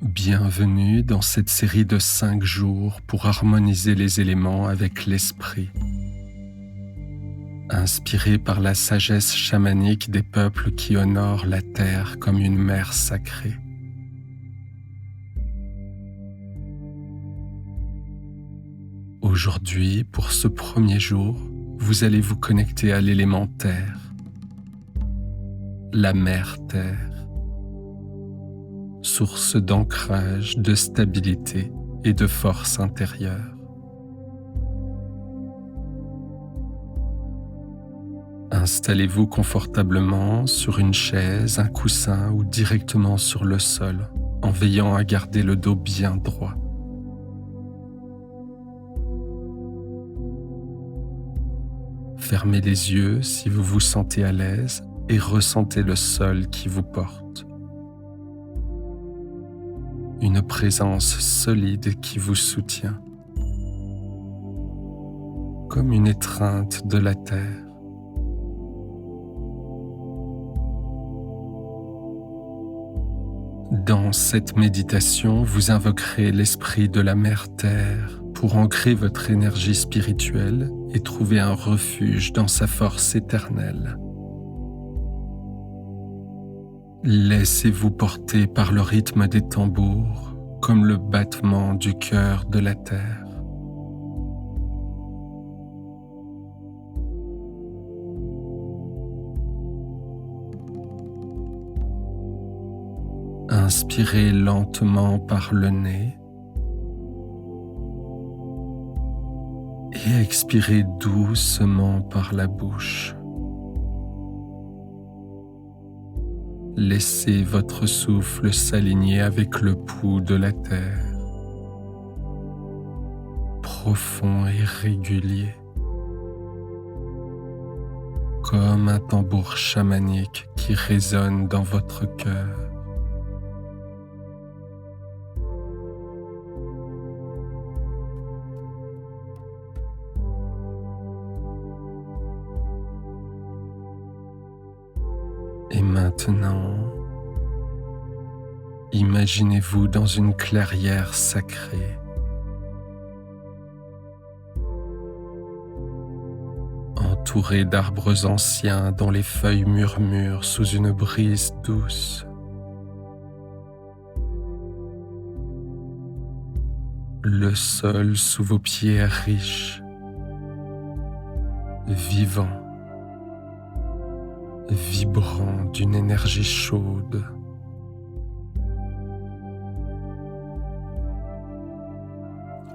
Bienvenue dans cette série de 5 jours pour harmoniser les éléments avec l'esprit. Inspiré par la sagesse chamanique des peuples qui honorent la terre comme une mère sacrée. Aujourd'hui, pour ce premier jour, vous allez vous connecter à l'élément terre, la mère terre, source d'ancrage, de stabilité et de force intérieure. Installez-vous confortablement sur une chaise, un coussin ou directement sur le sol, en veillant à garder le dos bien droit. Fermez les yeux si vous vous sentez à l'aise et ressentez le sol qui vous porte. Une présence solide qui vous soutient, comme une étreinte de la terre. Dans cette méditation, vous invoquerez l'esprit de la mère terre pour ancrer votre énergie spirituelle et trouver un refuge dans sa force éternelle. Laissez-vous porter par le rythme des tambours, comme le battement du cœur de la terre. Inspirez lentement par le nez et expirez doucement par la bouche. Laissez votre souffle s'aligner avec le pouls de la terre, profond et régulier, comme un tambour chamanique qui résonne dans votre cœur. Et maintenant, imaginez-vous dans une clairière sacrée, entourée d'arbres anciens dont les feuilles murmurent sous une brise douce. Le sol sous vos pieds est riche, vivant, vibrant d'une énergie chaude.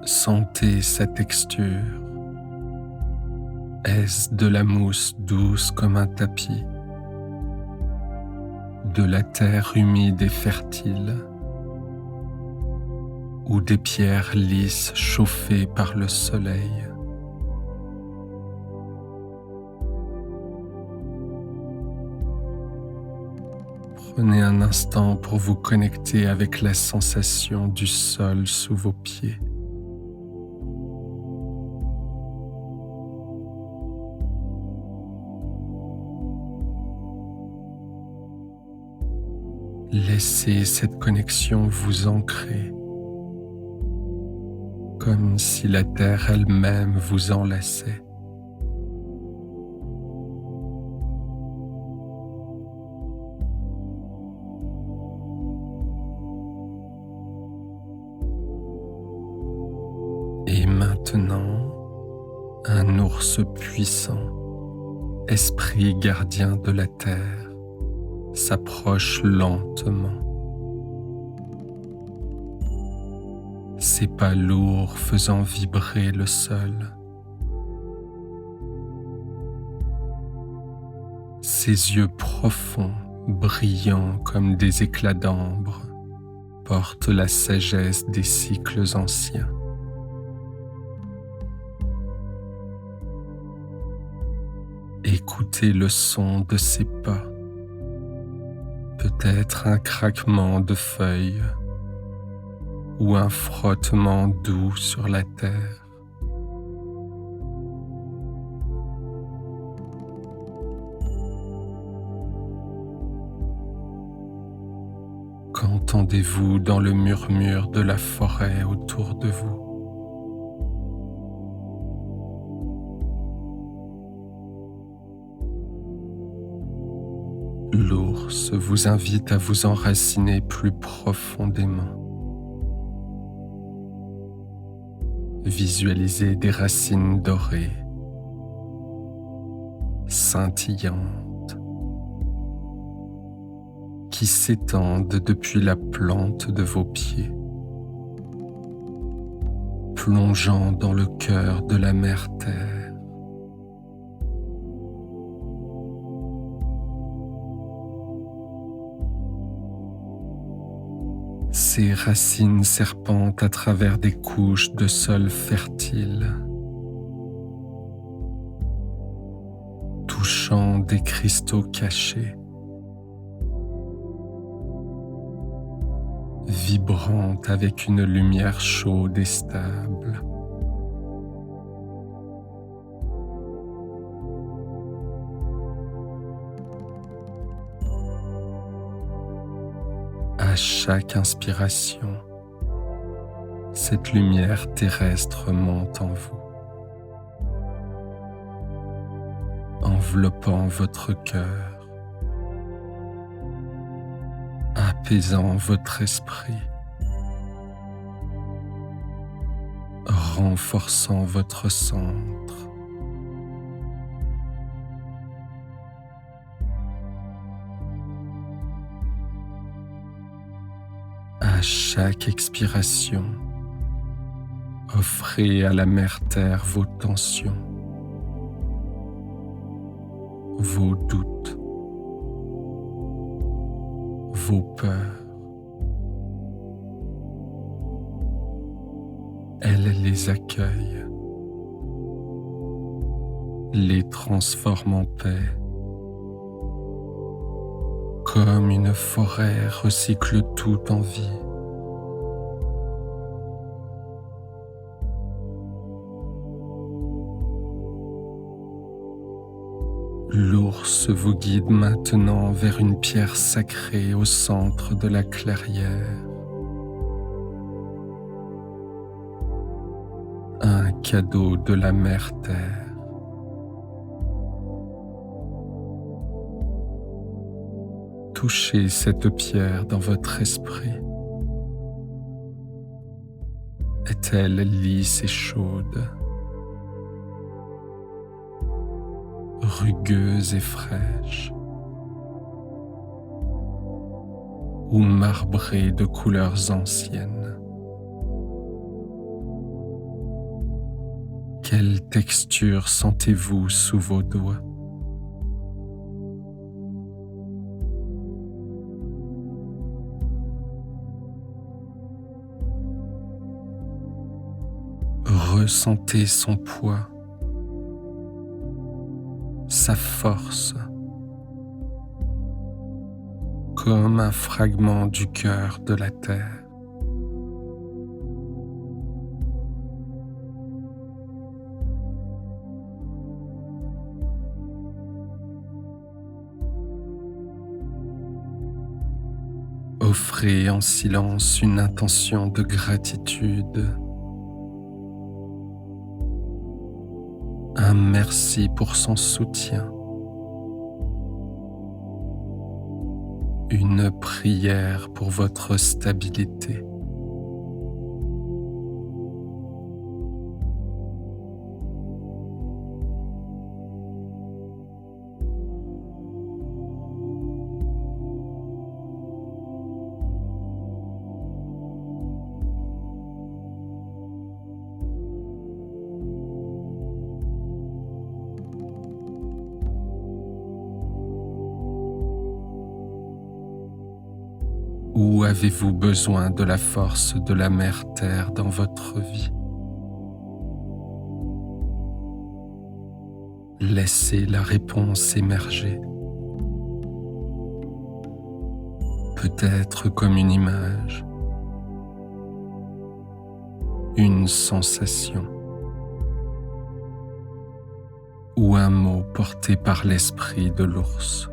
Sentez sa texture. Est-ce de la mousse douce comme un tapis, de la terre humide et fertile, ou des pierres lisses chauffées par le soleil? Prenez un instant pour vous connecter avec la sensation du sol sous vos pieds. Laissez cette connexion vous ancrer, comme si la terre elle-même vous enlaçait. Et maintenant, un ours puissant, esprit gardien de la terre, s'approche lentement. Ses pas lourds faisant vibrer le sol. Ses yeux profonds, brillants comme des éclats d'ambre, portent la sagesse des cycles anciens. Écoutez le son de ses pas, peut-être un craquement de feuilles ou un frottement doux sur la terre. Qu'entendez-vous dans le murmure de la forêt autour de vous? L'ours vous invite à vous enraciner plus profondément. Visualisez des racines dorées, scintillantes, qui s'étendent depuis la plante de vos pieds, plongeant dans le cœur de la mère Terre. Ces racines serpentent à travers des couches de sol fertile, touchant des cristaux cachés, vibrante avec une lumière chaude et stable. À chaque inspiration, cette lumière terrestre monte en vous, enveloppant votre cœur, apaisant votre esprit, renforçant votre centre. À chaque expiration, offrez à la mère Terre vos tensions, vos doutes, vos peurs. Elle les accueille, les transforme en paix. Comme une forêt recycle tout en vie. L'ours vous guide maintenant vers une pierre sacrée au centre de la clairière. Un cadeau de la mère Terre. Touchez cette pierre dans votre esprit. Est-elle lisse et chaude, rugueuse et fraîche, ou marbrée de couleurs anciennes? Quelle texture sentez-vous sous vos doigts? Ressentez son poids, sa force, comme un fragment du cœur de la terre. Offrez en silence une intention de gratitude. Un merci pour son soutien. Une prière pour votre stabilité. Où avez-vous besoin de la force de la mère Terre dans votre vie? Laissez la réponse émerger. peut-être comme une image, une sensation ou un mot porté par l'esprit de l'ours.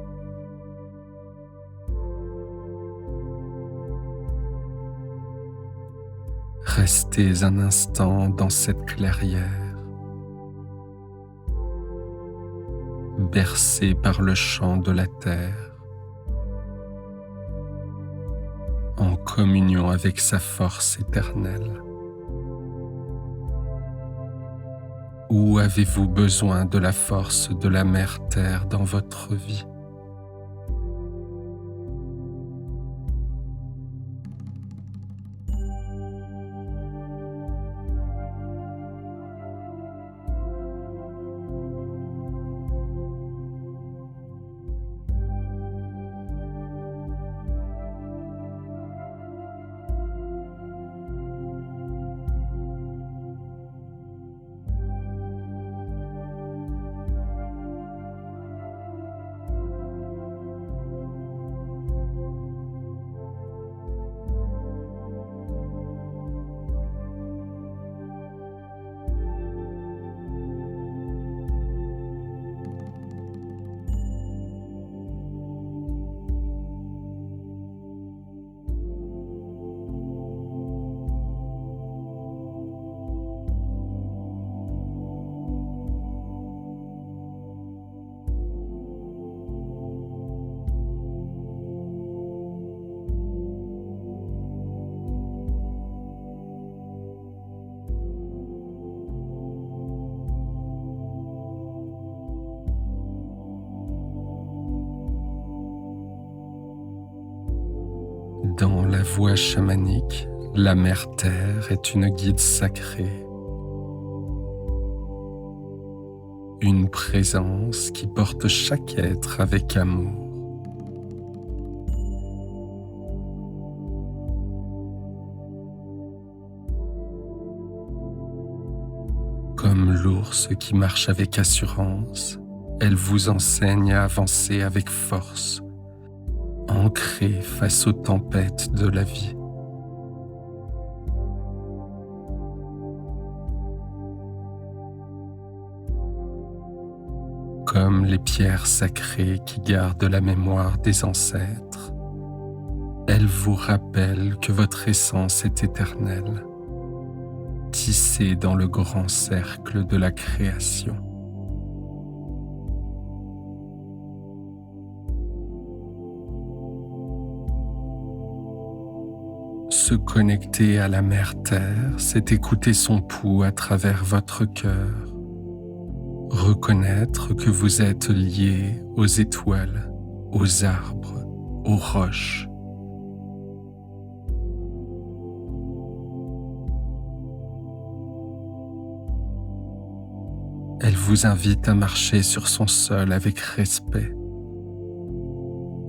Restez un instant dans cette clairière, bercé par le chant de la terre, en communion avec sa force éternelle. Où avez-vous besoin de la force de la mère Terre dans votre vie? Dans la voie chamanique, la mère Terre est une guide sacrée, une présence qui porte chaque être avec amour. Comme l'ours qui marche avec assurance, elle vous enseigne à avancer avec force, ancré face aux tempêtes de la vie. Comme les pierres sacrées qui gardent la mémoire des ancêtres, elle vous rappelle que votre essence est éternelle, tissée dans le grand cercle de la création. Se connecter à la mère Terre, c'est écouter son pouls à travers votre cœur, reconnaître que vous êtes lié aux étoiles, aux arbres, aux roches. Elle vous invite à marcher sur son sol avec respect,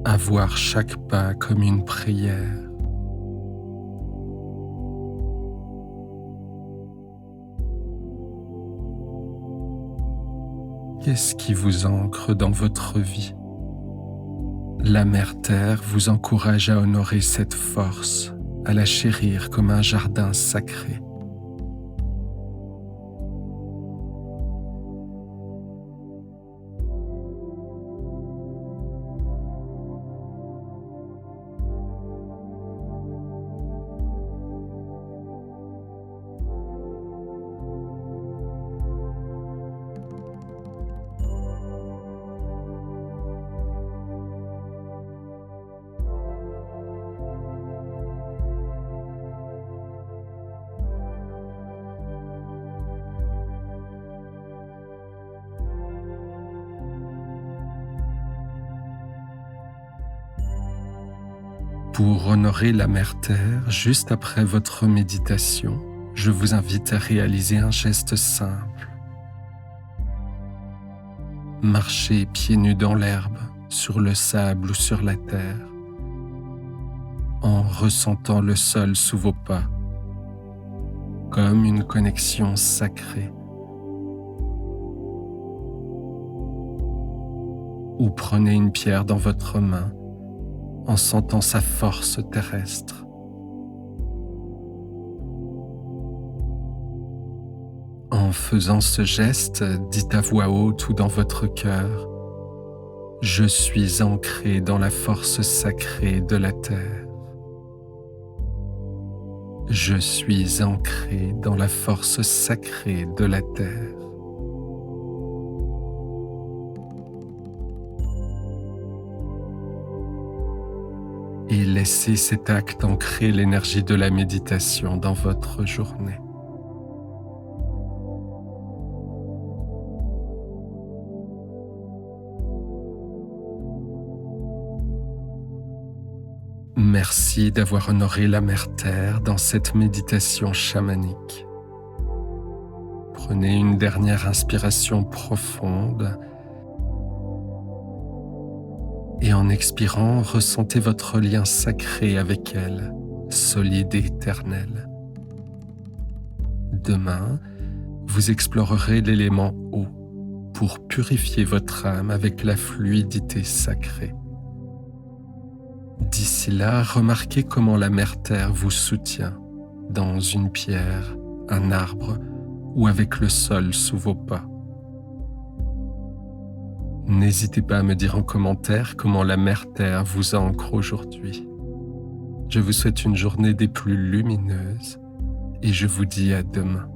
à voir chaque pas comme une prière. Qu'est-ce qui vous ancre dans votre vie? La mère Terre vous encourage à honorer cette force, à la chérir comme un jardin sacré. Pour honorer la mère Terre, juste après votre méditation, je vous invite à réaliser un geste simple. Marchez pieds nus dans l'herbe, sur le sable ou sur la terre, en ressentant le sol sous vos pas, comme une connexion sacrée. Ou prenez une pierre dans votre main, en sentant sa force terrestre. En faisant ce geste, dites à voix haute ou dans votre cœur: « Je suis ancré dans la force sacrée de la Terre. Je suis ancré dans la force sacrée de la Terre. » Et laissez cet acte ancrer l'énergie de la méditation dans votre journée. Merci d'avoir honoré la Mère Terre dans cette méditation chamanique. Prenez une dernière inspiration profonde et en expirant, ressentez votre lien sacré avec elle, solide et éternel. Demain, vous explorerez l'élément eau pour purifier votre âme avec la fluidité sacrée. D'ici là, remarquez comment la Mère Terre vous soutient dans une pierre, un arbre ou avec le sol sous vos pas. N'hésitez pas à me dire en commentaire comment la Mère Terre vous ancre aujourd'hui. Je vous souhaite une journée des plus lumineuses et je vous dis à demain.